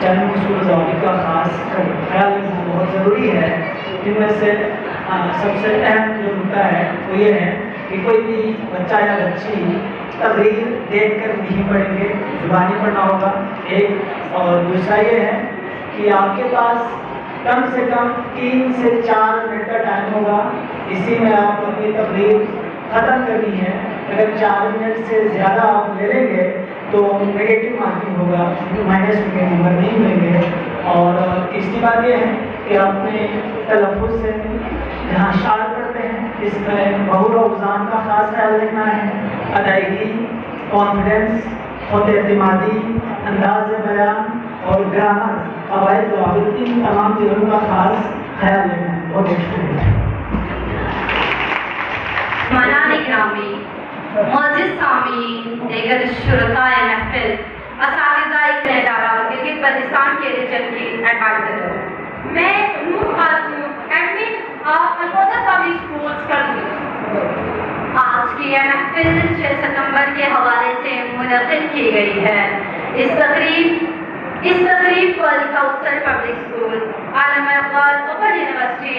چند اصول ضوابط کا خاص خیال رکھنا بہت ضروری ہے. جن میں سے سب سے اہم جو نکتہ ہے وہ یہ ہے کہ کوئی بھی بچہ یا بچی تقریر دیکھ کر نہیں پڑھیں گے، زبانی پڑھنا ہوگا ایک. اور دوسرا یہ ہے کہ آپ کے پاس کم سے کم 3 سے 4 منٹ کا ٹائم ہوگا، اسی میں آپ اپنی تقریر ختم کرنی ہے. اگر 4 منٹ سے زیادہ آپ لے لیں گے تو نگیٹو مارکنگ ہوگا، مائنس کے نمبر نہیں ملیں گے. اور تیسری بات یہ ہے کہ اپنے تلفظ سے جہاں شعر پڑھتے ہیں اس میں بہور و اوزان کا خاص خیال رکھنا ہے. ادائیگی، کانفیڈنس، خود اعتمادی، انداز بیان اور گرامر، قواعد ضوابط، ان تمام چیزوں کا خاص خیال رکھنا ہے. بہت شکریہ. منان گرامی، معزز سامعین، دیگر شرکائے محفل، اساتذہ ادارہ گلگت بلتستان کے ریجن کی ایڈوائزر، میں نور خاتون ایڈمن الفوظہ پبلک اسکولز کرنی. آج کی یہ محفل 6 ستمبر کے حوالے سے منعقد کی گئی ہے. اس تقریب کو Al-Kausar public school, Allama Iqbal open university,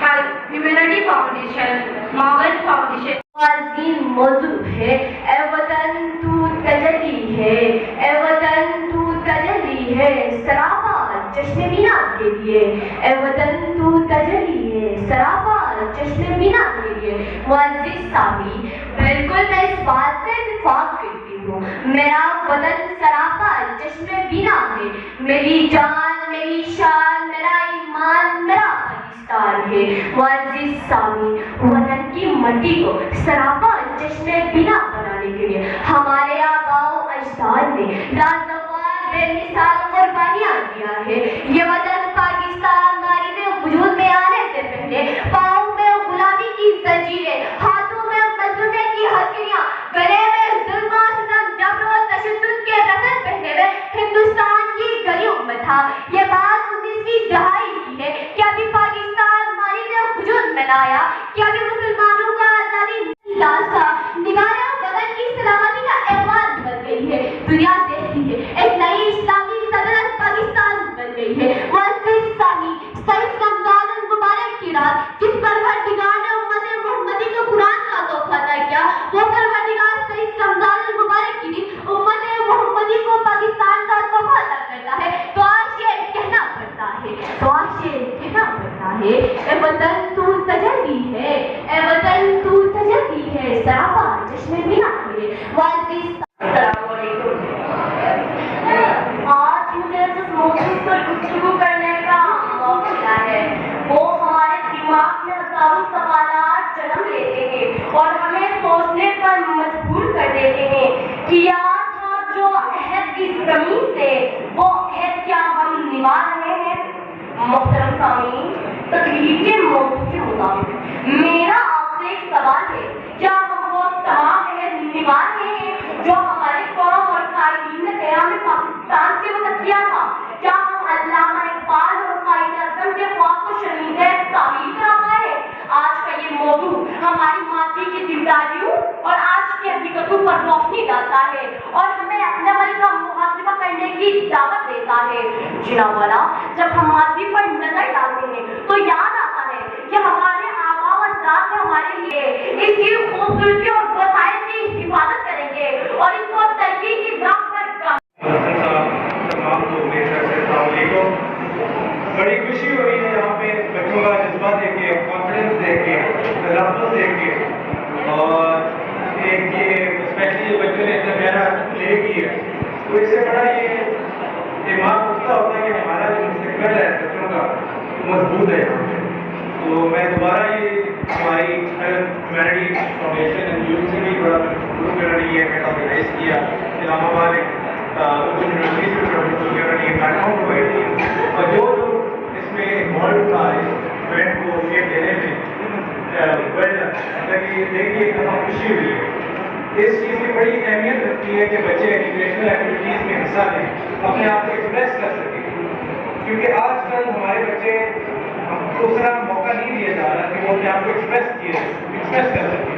humanity foundation, ماول فاؤنڈیشن. عظیم موضوع ہے اے وطن تو تجلی ہے، اے وطن تو تجلی ہے سراپا چشم بینا کے لیے، اے وطن تو تجلی ہے سراپا چشم بینا کے لیے. معزز سامعین، بالکل میں اس بات سے اتفاق کرتی ہوں. میرا وطن سراپا چشم بینا ہے، میری جان، میری شان، میرا ایمان، میرا پاکستان ہے. معزز سامعین، وطن کی مٹی کو سراپا چشم بینا بنانے کے لیے ہمارے آباء و اجداد نے لازوال بے مثال قربانیاں دیا ہے. یہ وطن پاکستان غالب وجود میں آنے سے پہلے پاؤں میں غلامی کی زنجیریں، ہاتھوں میں مظلومے کی ہتھیلیاں، گلے میں ظلم و ستم، جبر و تشدد کے رسن پہنے ہوئے ہندوستان کی گلیوں میں تھا. یہ بات 19ویں دہائی کی ہے کہ ابھی پاکستان غالب وجود میں لایا، کہ ابھی مسلمانوں کا آزادی لاسا نگاہ وطن کی سلامتی کا احوال بن گئی ہے. دنیا دیکھتی ہے ایک نئی اسلامی سلطنت پاکستان بن گئی ہے. معزز سامعین، 23 رمضان المبارک کی رات جس پروردگار نے امت محمدی کو قرآن کا تحفہ عطا کیا، وہ پروردگار 23 رمضان المبارک کی دن امت محمدی کو پاکستان کا تحفہ عطا کرتا ہے. تو آج یہ کہنا پڑتا ہے اے وطن تو تجلی ہے، اے وطن تو تجلی ہے سراپا چشم بینا کے لیے. السلام علیکم. آج مجھے جس موضوع پر گفتگو کرنے کا موقع ملا ہے وہ ہمارے دماغ میں ہزاروں سوالات جنم لیتے ہیں اور ہمیں سوچنے پر مجبور کر دیتے ہیں کہ یاد تھا جو عہد اس زمین سے، وہ عہد کیا ہم نبھا رہے ہیں؟ محترم سامعین، تقریر کے موضوع کے مطابق میرا آپ سے ایک سوال ہے، کیا ہم وہ تمام عہد نبھا رہے ہیں جو ہمارے قوم اور قائدین نے قیام پاکستان کے وقت کیا تھا؟ کیا ہم علامہ اقبال اور قائد اعظم کے خواب کو شنیدہ تعبیر کرا پائے؟ آج کا یہ موضوع ہماری ماضی کی ذمہ اور آج کی حقیقتوں پر روشنی ڈالتا ہے اور ہمیں اپنے عمل کا محاسبہ کرنے کی دعوت دیتا ہے. جناب والا، جب ہم ماضی پر نظر ڈالتے ہیں تو یاد آتا ہے کہ ہمارے آباء و اجداد نے ہمارے لیے اس کی خوبصورتی اور وسائل کی حفاظت کریں گے اور اس کو ترقی کی راہ پر تمام کو میری طرف سے السلام علیکم. بڑی خوشی ہو رہی ہے یہاں پہ بچوں کا جذبہ دیکھ کے، کانفیڈنس دیکھ کے، تلفظ دیکھ کے، اور ایک یہ اسپیشلی جو بچوں نے اتنا پیارا پلے کی ہے تو اس سے بڑا یہ دماغ اٹھتا ہوتا ہے کہ ہمارا جو مستقبل ہے بچوں کا مضبوط ہے یہاں پہ. تو میں دوبارہ یہ ہماری ہیومینٹی فاؤنڈیشن سے بھی بڑا شروع کر رہی ہے، میں نے آرگنائز کیا علامہ آباد اوپن یونیورسٹی سے یہ پلیٹ فارم پرووائڈ کیا اور جو اس میں انوالو تھا اس ایونٹ کو شیپ دینے میں دیکھیے بہت خوشی ہوئی ہے. اس چیز کی بڑی اہمیت رکھتی ہے کہ بچے ایجوکیشنل ایکٹیویٹیز میں حصہ لیں، اپنے آپ کو ایکسپریس کر سکیں، کیونکہ آج کل ہمارے بچے دوسرا موقع نہیں دیا جا رہا کہ وہ اپنے آپ کو ایکسپریس کر سکیں.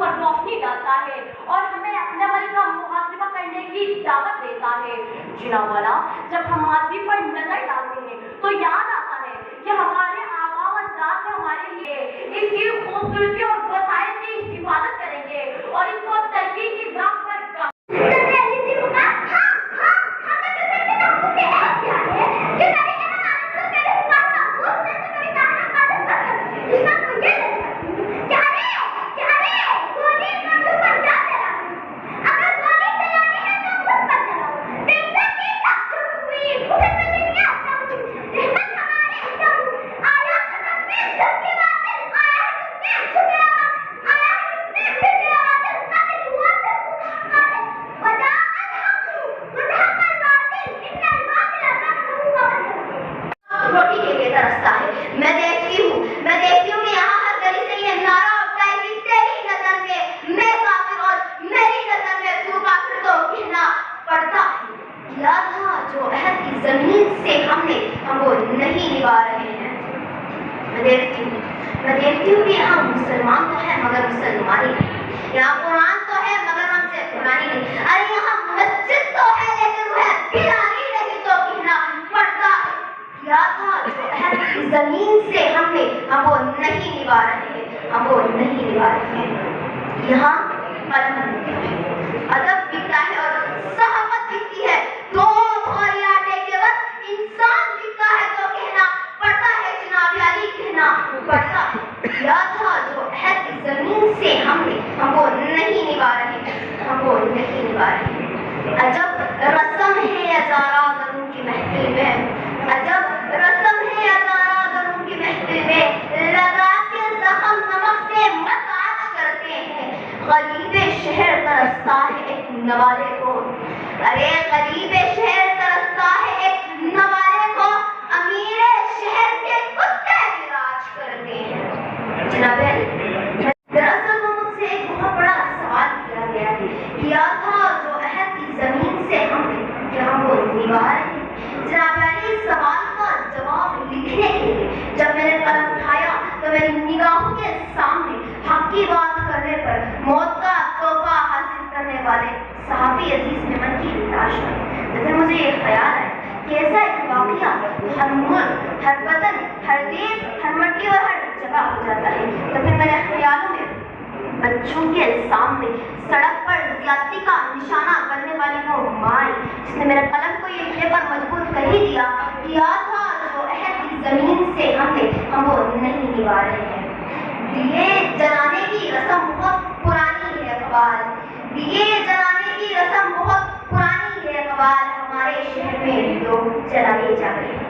پر روشنی ڈالتا ہے اور ہمیں اپنے عمل کا محاسبہ کرنے کی دعوت دیتا ہے۔ جناب والا، جب ہم ماضی پر نظر ڈالتے ہیں تو یاد آتا ہے کہ ہمارے آباء و اجداد نے ہمارے لیے اس کی خوبصورتی اور وسائل کی حفاظت کریں گے اور اس کو ترقی کی راہ پر روٹی کے لیے ترستا ہے۔ میں دیکھتی ہوں کہ یہاں ہر گلی سے یہ نعرہ اٹھتا ہے کہ تیری نظر میں میں کافر اور میری نظر میں تو کافر، تو کہنا پڑتا ہے کیا تھا جو عہد کی زمین سے ہم وہ نہیں نبھا رہے ہیں۔ میں دیکھتی ہوں کہ یہاں مسلمان تو ہے مگر مسلمانی نہیں، یہاں قرآن تو ہے مگر ہم سے قرآنی نہیں، ارے یہاں مسجد تو ہے لیکن وہ پلانی نہیں، تو کہنا پڑتا ہے کیا تھا جو عہد کی زمین سے ہم وہ نہیں نبھا رہے ہیں۔ یہاں قلم بکتا ہے، ادب بکتا ہے اور صحافت بکتی ہے، دو بھاری آٹے کے وقت انسان بکتا ہے، تو کہنا پڑتا ہے جناب علی، کہنا پڑتا ہے کیا تھا جو عہد کی زمین سے ہم وہ نہیں نبھا رہے ہیں۔ عجب رسم ہے ہزارہ گروں کی محفل میں، عجب رسم ہے ہزارہ گروں کی محفل میں، لگا کے زخم نمک سے مساج کرتے ہیں۔ غریب شہر ترستا ہے ایک نوالے کو، ارے غریب شہر ترستا ہے ایک نوالے کو، امیر شہر کے کتے بھی راج کرتے ہیں۔ جناب دراصل وہ مجھ سے ایک بہت بڑا سوال کیا گیا ہے، کیا تھا جو عہد کی زمین سے ہم وہ نبھا رہے ہیں۔ جناب علی، اس سوال کا جواب لکھنے کے لیے جب میں نے قلم اٹھایا تو میری نگاہوں کے سامنے حق کی بات کرنے پر موت کا تحفہ حاصل کرنے والے صحافی عزیز میمن کی لاش آئی۔ تو پھر مجھے یہ خیال ہے کہ ایسا ایک واقعہ ہر ملک، ہر وطن، ہر دیش، ہر مٹی اور ہر جگہ ہو جاتا ہے۔ تو پھر میرے خیالوں میں بچوں کے سامنے سڑک پر زیادتی کا نشانہ بننے والی وہ ماں جس نے میرے قلم کو یہ لکھنے پر مجبور کر ہی دیا، کیا تھا جو عہد کی زمین سے ہم وہ نہیں نبھا رہے ہیں۔ دیے جلانے کی رسم بہت پرانی ہے اقبال، دیے جلانے کی رسم بہت پرانی ہے اقبال، ہمارے شہر میں لوگ جلائے جا رہے ہیں۔